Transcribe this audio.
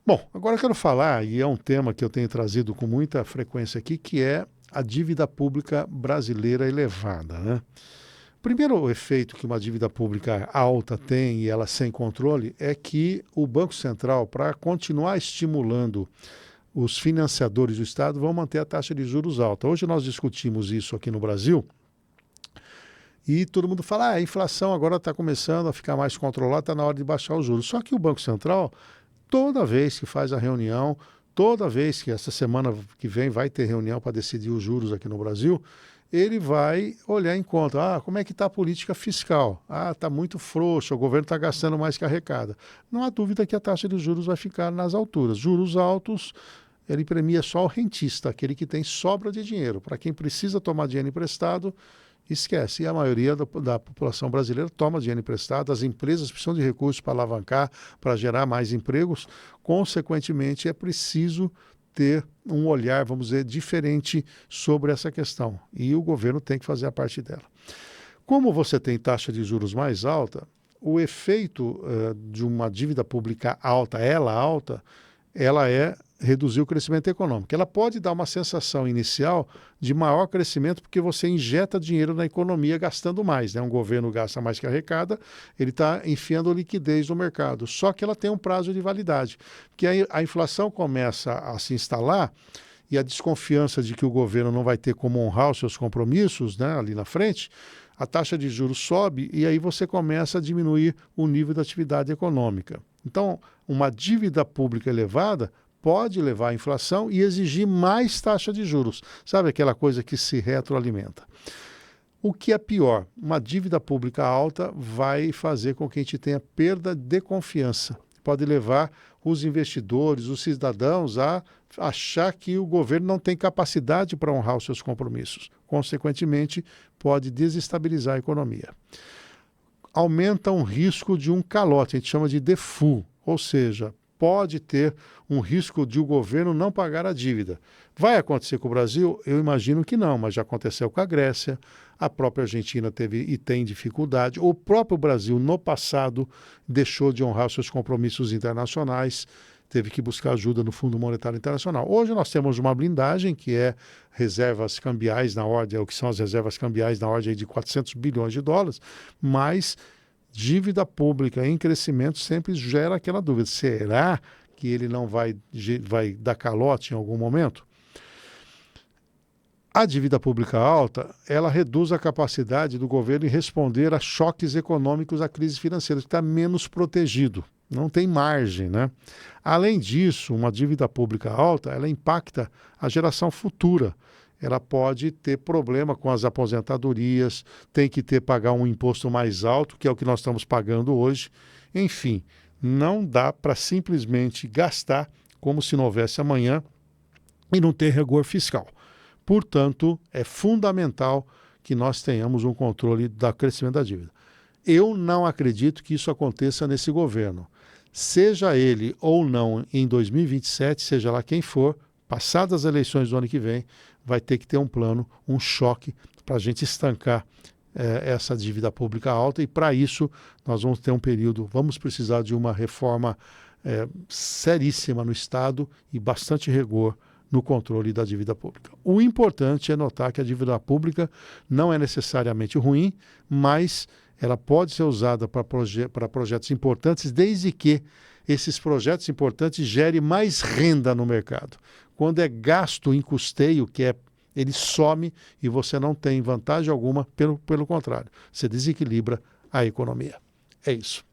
Bom, agora eu quero falar, e é um tema que eu tenho trazido com muita frequência aqui, que é a dívida pública brasileira elevada, né? Primeiro, o efeito que uma dívida pública alta tem e ela sem controle é que o Banco Central, para continuar estimulando os financiadores do Estado, vão manter a taxa de juros alta. Hoje nós discutimos isso aqui no Brasil e todo mundo fala, a inflação agora está começando a ficar mais controlada, está na hora de baixar os juros. Só que o Banco Central, toda vez que faz a reunião, toda vez que essa semana que vem vai ter reunião para decidir os juros aqui no Brasil, ele vai olhar em conta, como é que está a política fiscal? Está muito frouxa, o governo está gastando mais que arrecada. Não há dúvida que a taxa de juros vai ficar nas alturas. Juros altos, ele premia só o rentista, aquele que tem sobra de dinheiro. Para quem precisa tomar dinheiro emprestado, esquece. E a maioria da população brasileira toma dinheiro emprestado, as empresas precisam de recursos para alavancar, para gerar mais empregos. Consequentemente, é preciso ter um olhar, vamos dizer, diferente sobre essa questão. E o governo tem que fazer a parte dela. Como você tem taxa de juros mais alta, o efeito de uma dívida pública alta, ela é reduzir o crescimento econômico. Ela pode dar uma sensação inicial de maior crescimento porque você injeta dinheiro na economia gastando mais, né? Um governo gasta mais que arrecada, ele está enfiando liquidez no mercado. Só que ela tem um prazo de validade, porque a inflação começa a se instalar e a desconfiança de que o governo não vai ter como honrar os seus compromissos, né, ali na frente, a taxa de juros sobe e aí você começa a diminuir o nível da atividade econômica. Então, uma dívida pública elevada pode levar à inflação e exigir mais taxa de juros. Sabe aquela coisa que se retroalimenta? O que é pior, uma dívida pública alta vai fazer com que a gente tenha perda de confiança. Pode levar os investidores, os cidadãos a achar que o governo não tem capacidade para honrar os seus compromissos. Consequentemente, pode desestabilizar a economia. Aumenta um risco de um calote, a gente chama de default, ou seja, pode ter um risco de o governo não pagar a dívida. Vai acontecer com o Brasil? Eu imagino que não, mas já aconteceu com a Grécia, a própria Argentina teve e tem dificuldade, o próprio Brasil, no passado, deixou de honrar seus compromissos internacionais, teve que buscar ajuda no Fundo Monetário Internacional. Hoje nós temos uma blindagem, que é reservas cambiais na ordem, o que são as reservas cambiais na ordem de 400 bilhões de dólares, mas dívida pública em crescimento sempre gera aquela dúvida. Será que ele não vai dar calote em algum momento? A dívida pública alta, ela reduz a capacidade do governo em responder a choques econômicos, a crise financeira, que está menos protegido. Não tem margem, né? Além disso, uma dívida pública alta, ela impacta a geração futura. Ela pode ter problema com as aposentadorias, tem que pagar um imposto mais alto, que é o que nós estamos pagando hoje. Enfim, não dá para simplesmente gastar como se não houvesse amanhã e não ter rigor fiscal. Portanto, é fundamental que nós tenhamos um controle do crescimento da dívida. Eu não acredito que isso aconteça nesse governo. Seja ele ou não em 2027, seja lá quem for, passadas as eleições do ano que vem, vai ter que ter um plano, um choque para a gente estancar essa dívida pública alta e para isso nós vamos ter um período, vamos precisar de uma reforma seríssima no Estado e bastante rigor no controle da dívida pública. O importante é notar que a dívida pública não é necessariamente ruim, mas ela pode ser usada para projetos importantes, desde que esses projetos importantes gerem mais renda no mercado. Quando é gasto em custeio, ele some e você não tem vantagem alguma, pelo contrário, você desequilibra a economia. É isso.